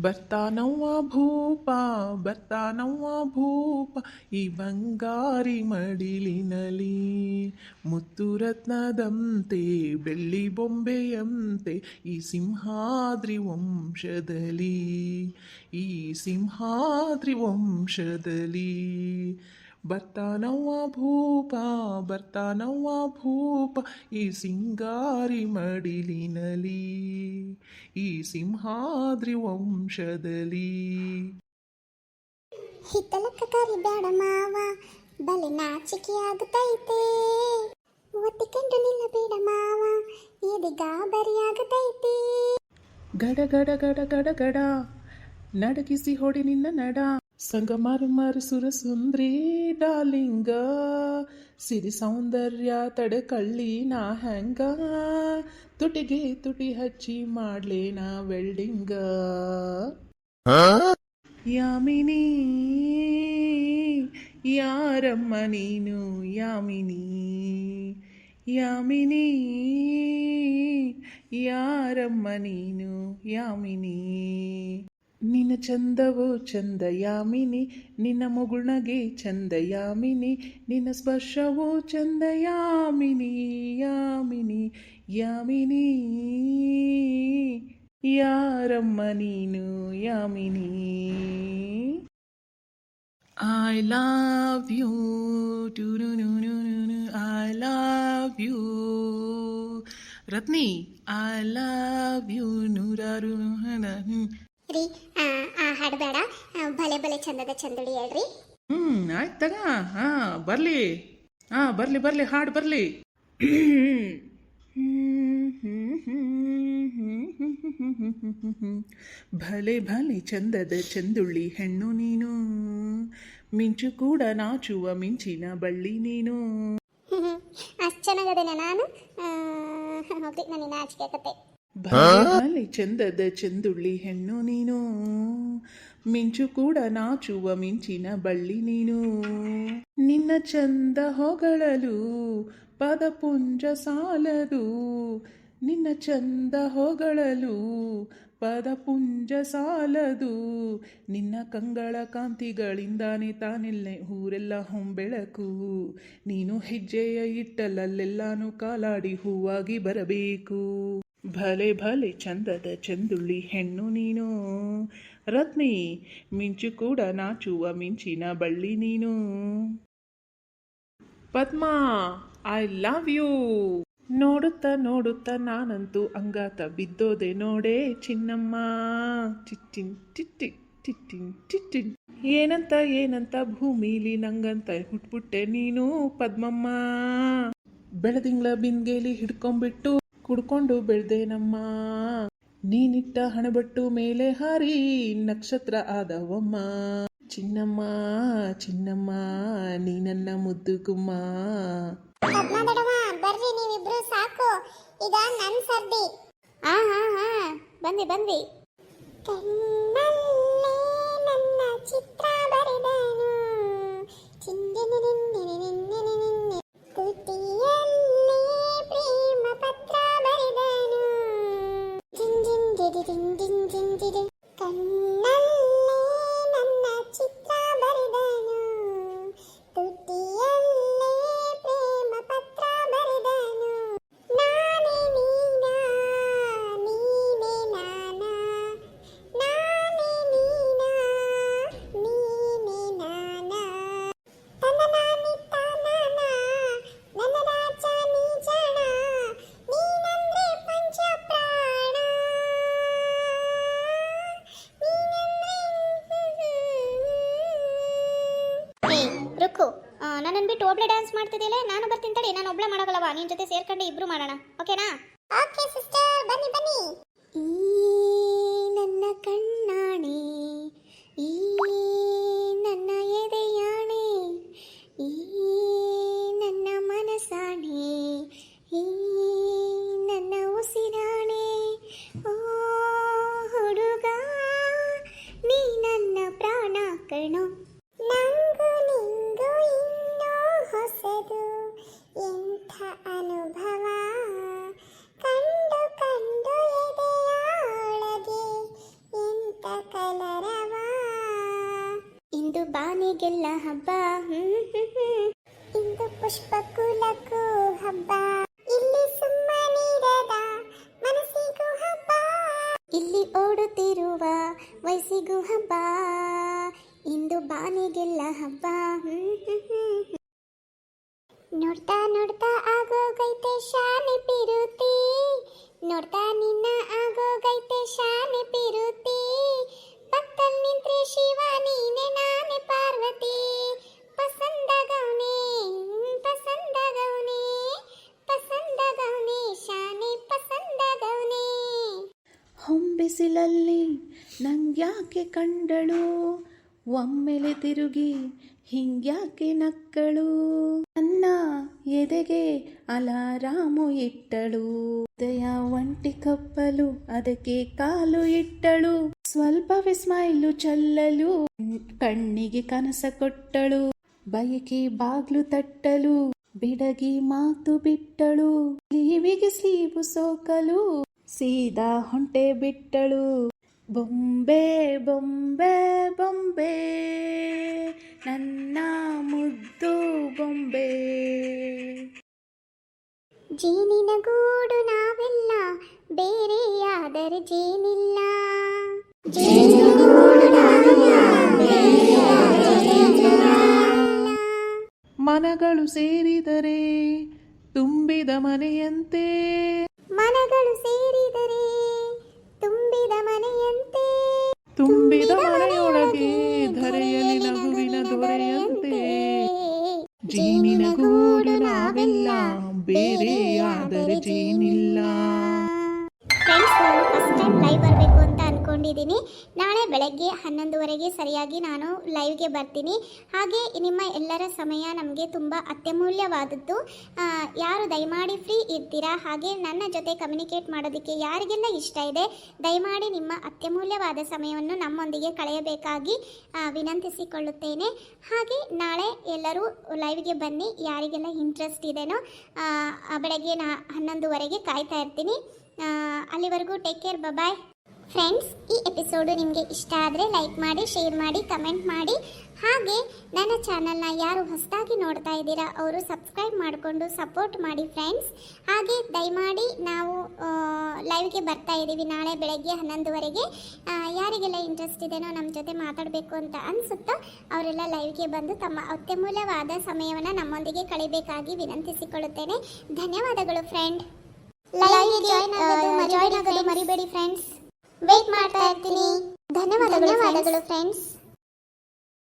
ಬರ್ತಾನವ್ವ ಭೂಪ ಬರ್ತಾನವ್ವ ಭೂಪ ಈ ಬಂಗಾರಿ ಮಡಿಲಿನಲಿ ಮುತ್ತು ರತ್ನದಂತೆ ಬೆಳ್ಳಿ ಬೊಂಬೆಯಂತೆ ಈ ಸಿಂಹಾದ್ರಿ ವಂಶದಲ್ಲಿ ಈ ಸಿಂಹಾದ್ರಿ ವಂಶದಲ್ಲಿ ಬರ್ತಾನವ್ವ ಭೂಪ ಬರ್ತಾನವ್ವ ಭೂಪ ಈ ಸಿಂಗಾರಿ ಮಡಿಲಿನಲಿ ಈ ಸಿಂಹಾದ್ರಿ ವಂಶದಲ್ಲಿ. ಹಿತ್ತಲಕ್ಕ ಕರಿಬೇಡ ಮಾವ ಬಲೆ ನಾಚಿಕೆ ಆಗತೈತೆ ಒತ್ತಿಕೊಂಡು ನಿಲ್ಲಬೇಡ ಮಾವ ಎದೆ ಗಾಬರಿ ಆಗತೈತೆ ಗಡ ಗಡ ಗಡ ಗಡ ಗಡ ನಡಗಿಸಿ ಹೊಡಿ ನಿನ್ನ ನಡ ಸಂಗಮರ್ಮರ್ ಸುರಸುಂದ್ರಿ ಡಾಲಿಂಗ ಸಿರಿ ಸೌಂದರ್ಯ ತಡಕಳ್ಳಿ ನಾ ಹ್ಯಾಂಗ ತುಟಿಗೆ ತುಟಿ ಹಚ್ಚಿ ಮಾಡ್ಲೇ ನಾ ವೆಲ್ಡಿಂಗ ಯಾಮಿನಿ ಯಾರಮ್ಮ ನೀನು ಯಾಮಿನಿ ಯಾಮಿನಿ ಯಾರಮ್ಮ ನೀನು ಯಾಮಿನಿ ನಿನ್ನ ಚಂದವೋ ಚಂದ ಯಾಮಿನಿ ನಿನ್ನ ಮುಗುಳ್ನಗೆ ಚಂದ ಯಾಮಿನಿ ನಿನ್ನ ಸ್ಪರ್ಶವೋ ಚಂದ ಯಾಮಿನಿ ಯಾಮಿನಿ ಯಾಮಿನಿ ಯಾರಮ್ಮ ನೀನು ಯಾಮಿನಿ. I love you, I love you. ರತ್ನಿ I love you ನೂರಾರು ರೀ ಆ ಹಾಡಬೇಡ ಭಲೆ ಭಲೆ ಚಂದದ ಚಂದುಡಿ ಹೇಳ್ರಿ. ಆಯ್ತು ತಗ ಬರ್ಲಿ ಬರ್ಲಿ ಬರ್ಲಿ ಹಾಡು ಬರ್ಲಿ. ಭಲೆ ಭಲೆ ಚಂದದ ಚಂದುಳ್ಳಿ ಹೆಣ್ಣು ನೀನು ಮಿಂಚು ಕೂಡ ನಾಚುವ ಮಿಂಚಿನ ಬಳ್ಳಿ ನೀನು. ಅಷ್ಟು ಚೆನ್ನಾಗದೇನೆ ನಾನು ಹೋಗಿ ನನಗೆ ನಾಚಿಕೆ ಆಗತ್ತೆ. ಭಲೆ ಚಂದದ ಚಂದುಳ್ಳಿ ಹೆಣ್ಣು ನೀನು ಮಿಂಚು ಕೂಡ ನಾಚುವ ಮಿಂಚಿನ ಬಳ್ಳಿ ನೀನು. ನಿನ್ನ ಚಂದ ಹೊಗಳಲು ಪದಪುಂಜ ಸಾಲದು ನಿನ್ನ ಚಂದ ಹೊಗಳಲು ಪದಪುಂಜ ಸಾಲದು ನಿನ್ನ ಕಂಗಳ ಕಾಂತಿಗಳಿಂದಾನೆ ತಾನೆಲ್ಲ ಊರೆಲ್ಲ ಹೊಂಬೆಳಕು ನೀನು ಹೆಜ್ಜೆಯ ಇಟ್ಟಲಲ್ಲೆಲ್ಲಾನು ಕಾಲಾಡಿ ಹೂವಾಗಿ ಬರಬೇಕು. ಭಲೆ ಭಲೆ ಚಂದದ ಚಂದುಳ್ಳಿ ಹೆಣ್ಣು ನೀನು ರತ್ನಿ ಮಿಂಚು ಕೂಡ ನಾಚುವ ಮಿಂಚಿನ ಬಳ್ಳಿ ನೀನು. Padma I love you. ನೋಡುತ್ತಾ ನೋಡುತ್ತಾ ನಾನಂತೂ ಅಂಗಾತ ಬಿದ್ದೋದೆ ನೋಡೆ ಚಿನ್ನಮ್ಮ ಚಿಟ್ಟಿನ್ ಚಿಟ್ಟಿ ಚಿಟ್ಟಿನ್ ಚಿಟ್ಟಿನ್ ಏನಂತ ಏನಂತ ಭೂಮಿಲಿ ನಂಗಂತ ಹುಟ್ಬಿಟ್ಟೆ ನೀನು ಪದ್ಮಮ್ಮ. ಬೆಳದಿಂಗ್ಳ ಬಿಂದ್ಗೇಲಿ ಹಿಡ್ಕೊಂಡ್ಬಿಟ್ಟು ಕುಡ್ಕೊಂಡು ಬೆಳ್ದೇನಮ್ಮ ನೀನಿಟ್ಟ ಹಣಬಟ್ಟು ಮೇಲೆ ಹಾರಿ ನಕ್ಷತ್ರ ಆದವಮ್ಮ ಚಿನ್ನಮ್ಮ ಚಿನ್ನಮ್ಮ ನೀ ನನ್ನ ಮುದ್ದು ಗುಮ್ಮ. ಬರ್ರಿ ನೀವಿಬ್ರು ಸಾಕು ಈಗ ನನ್ನ ಸರ್ದಿ. ಬಂದಿ ಬಂದಿ. ಕಣ್ಣಲ್ಲೇ ನನ್ನ ಚಿತ್ರ ಬರೆದನು ಚಿಂದಿನಿ ತುಟಿಯಲ್ಲಿ ಪ್ರೇಮ ಪತ್ರ ಬರೆದನು ಜಿಂಜಿಂಜಿಡಿ ಕಣ್ಣಲ್ಲೇ ನನ್ನ ಚಿತ್ರ ಬರೆದನು ತುಟಿಯಲ್ಲೇ ಪ್ರೇಮ ಪತ್ರ ಬರೆದನು ನಾನೇ ನೀನಾ ನೀನೇ ನಾನಾ ನಾನೇ ನೀನಾ ನೀನೇ ನಾನಾ ತನ್ನ ನಾನಿ ತಾನಾನ ನನ್ನ ರಾಜ ನೀ ಜನ ನೀನಂದ್ರೆ ಪಂಚ ಪ್ರಾಣ ರುಕ್ಕು ನನ್ನನ್ನು ಬಿಟ್ಟು ಒಬ್ಳೆ ಡ್ಯಾನ್ಸ್ ಮಾಡ್ತಿದ್ದಿಲ್ಲ ನಾನು ಬರ್ತೀನಿ ತಡಿ. ನಾನು ಒಬ್ಳೆ ಮಾಡೋಗಲ್ಲವಾ ನಿನ್ ಜೊತೆ ಸೇರ್ಕೊಂಡು ಇಬ್ರು ಮಾಡೋಣ ಓಕೆನಾ? ಓಕೆ ಸಿಸ್ಟರ್ ಬನ್ನಿ ಬನ್ನಿ. ಈ ನನ್ನ ಕಣ್ಣಾಣೆ ಈ ನನ್ನ ಎದೆಯಾಣೆ ಈ ನನ್ನ ಮನಸಾಣೆ ಈ ನನ್ನ ಉಸಿರಾಣೆ ಓ ಹುಡುಗ ನೀ ನನ್ನ ಪ್ರಾಣ ಕಣೋ ನಂಗು ನಿಂಗು ಇನ್ನೂ ಹೊಸದು ಎಂಥ ಅನುಭವ ಕಂಡು ಕಂಡು ಎದೆಯೊಳಗೆ ಎಂಥ ಕಲರವ ಇಂದು ಬಾನಿಗೆಲ್ಲ ಹಬ್ಬ ಇಂದು ಪುಷ್ಪ ಕುಲಕ್ಕೂ ಹಬ್ಬ ಇಲ್ಲಿ ಸುಮ್ಮನಿರದ ಮನಸ್ಸಿಗೂ ಹಬ್ಬ ಇಲ್ಲಿ ಓಡುತ್ತಿರುವ ವಯಸ್ಸಿಗೂ ಹಬ್ಬ ಇಂದು ಬಾನಿಗೆಲ್ಲ ಹಬ್ಬ ನೋಡ್ತಾ ನೋಡ್ತಾ ಆಗೋಗೈತೆ ಶಾನೆ ಪಿರುತಿ ನೋಡ್ತಾ ನಿನ್ನ ಆಗೋಗೈತೆ ಶಾನೆ ಪಿರುತಿ ಪಕ್ಕಲ್ ನಿಂತ್ರೆ ಶಿವ ನೀನೆ ನಾನೇ ಪಾರ್ವತಿ ಪಸಂದಗೌನೆ ಪಸಂದಗೌನೆ ಪಸಂದಗೌನೆ ಶಾನೆ ಪಸಂದಗೌನೆ ಹೊಂಬಿಸಿಲಲ್ಲಿ ನಂಗ್ಯಾಕೆ ಕಂಡಳು ಒಮ್ಮೆಲೆ ತಿರುಗಿ ಹಿಂಗ್ಯಾಕೆ ನಕ್ಕಳು ನನ್ನ ಎದೆಗೆ ಅಲಾರಾಮು ಇಟ್ಟಳು ಹೃದಯ ಒಂಟಿ ಕಪ್ಪಲು ಅದಕ್ಕೆ ಕಾಲು ಇಟ್ಟಳು ಸ್ವಲ್ಪವೇ ಸ್ಮೈಲು ಚೆಲ್ಲಲು ಕಣ್ಣಿಗೆ ಕನಸ ಕೊಟ್ಟಳು ಬಯಕೆ ಬಾಗ್ಲು ತಟ್ಟಲು ಬಿಡಗಿ ಮಾತು ಬಿಟ್ಟಳು ಸ್ಲೀವಿಗೆ ಸ್ಲೀವು ಸೋಕಲು ಸೀದಾ ಹೊಂಟೆ ಬಿಟ್ಟಳು ಬೊಂಬೆ ಬೊಂಬೆ ಬೊಂಬೆ ನನ್ನ ಮುದ್ದು ಬೊಂಬೆ ಜೇನಿನ ಗೂಡು ನಾವೆಲ್ಲ ಬೇರೆಯಾದರೆ ಜೇನಿಲ್ಲ ಜೇನಿನ ಗೂಡು ನಾವೆಲ್ಲ ಬೇರೆಯಾದರೆ ಜೇನಿಲ್ಲ. ಮನಗಳು ಸೇರಿದರೆ ತುಂಬಿದ ಮನೆಯಂತೆ ಮನಗಳು ಸೇರಿದರೆ ತುಂಬಿದ ಮನೆಯಂತೆ ತುಂಬಿದ ಮನೆಯೊಳಗೆ ಧರೆಯಲ್ಲಿ ನಗುವಿನ ದೊರೆಯಂತೆ ಜೇನಿನ ಗೂಡು ನಾವೆಲ್ಲ ಬೇರೆಯಾದರೆ ಜೇನಿಲ್ಲ. ಫ್ರೆಂಡ್ಸ್, ನಾನು ಫಸ್ಟ್ ಟೈಮ್ ಲೈವ್ ಬರಬೇಕು ಅಂತ ಅಂದ್ಕೊಂಡಿದ್ದೀನಿ. ನಾಳೆ ಬೆಳಗ್ಗೆ 11:30 ಸರಿಯಾಗಿ ನಾನು ಲೈವ್ಗೆ ಬರ್ತೀನಿ. ಹಾಗೆ ನಿಮ್ಮ ಎಲ್ಲರ ಸಮಯ ನಮಗೆ ತುಂಬ ಅತ್ಯಮೂಲ್ಯವಾದದ್ದು. ಯಾರು ದಯಮಾಡಿ ಫ್ರೀ ಇರ್ತೀರಾ, ಹಾಗೆ ನನ್ನ ಜೊತೆ ಕಮ್ಯುನಿಕೇಟ್ ಮಾಡೋದಕ್ಕೆ ಯಾರಿಗೆಲ್ಲ ಇಷ್ಟ ಇದೆ, ದಯಮಾಡಿ ನಿಮ್ಮ ಅತ್ಯಮೂಲ್ಯವಾದ ಸಮಯವನ್ನು ನಮ್ಮೊಂದಿಗೆ ಕಳೆಯಬೇಕಾಗಿ ವಿನಂತಿಸಿಕೊಳ್ಳುತ್ತೇನೆ. ಹಾಗೆ ನಾಳೆ ಎಲ್ಲರೂ ಲೈವ್ಗೆ ಬನ್ನಿ. ಯಾರಿಗೆಲ್ಲ ಇಂಟ್ರೆಸ್ಟ್ ಇದೆನೋ ಬೆಳಗ್ಗೆ 11:30 ಕಾಯ್ತಾ ಇರ್ತೀನಿ. ಅಲ್ಲಿವರೆಗೂ ಟೇಕ್ ಕೇರ್, ಬಾಯ್ ಫ್ರೆಂಡ್ಸ್. ಈ ಎಪಿಸೋಡು ನಿಮಗೆ ಇಷ್ಟ ಆದರೆ ಲೈಕ್ ಮಾಡಿ, ಶೇರ್ ಮಾಡಿ, ಕಮೆಂಟ್ ಮಾಡಿ. ಹಾಗೆ ನನ್ನ ಚಾನಲ್ನ ಯಾರು ಹೊಸದಾಗಿ ನೋಡ್ತಾ ಇದ್ದೀರಾ ಅವರು ಸಬ್ಸ್ಕ್ರೈಬ್ ಮಾಡಿಕೊಂಡು ಸಪೋರ್ಟ್ ಮಾಡಿ ಫ್ರೆಂಡ್ಸ್. ಹಾಗೆ ದಯಮಾಡಿ ನಾವು ಲೈವ್ಗೆ ಬರ್ತಾ ಇದ್ದೀವಿ ನಾಳೆ ಬೆಳಗ್ಗೆ 11:30. ಯಾರಿಗೆಲ್ಲ ಇಂಟ್ರೆಸ್ಟ್ ಇದೆನೋ ನಮ್ಮ ಜೊತೆ ಮಾತಾಡಬೇಕು ಅಂತ ಅನಿಸುತ್ತೋ ಅವರೆಲ್ಲ ಲೈವ್ಗೆ ಬಂದು ತಮ್ಮ ಅತ್ಯಮೂಲ್ಯವಾದ ಸಮಯವನ್ನು ನಮ್ಮೊಂದಿಗೆ ಕಳಿಬೇಕಾಗಿ ವಿನಂತಿಸಿಕೊಳ್ಳುತ್ತೇನೆ. ಧನ್ಯವಾದಗಳು ಫ್ರೆಂಡ್. ಲೈವ್ಗೆ ಜಾಯ್ನ್ ಆಗೋದು ಮರಿಬೇಡಿ ಫ್ರೆಂಡ್ಸ್. ವೇಟ್ ಮಾಡ್ತಾ ಇರ್ತೀನಿ. ಧನ್ಯವಾದಗಳು ಫ್ರೆಂಡ್ಸ್.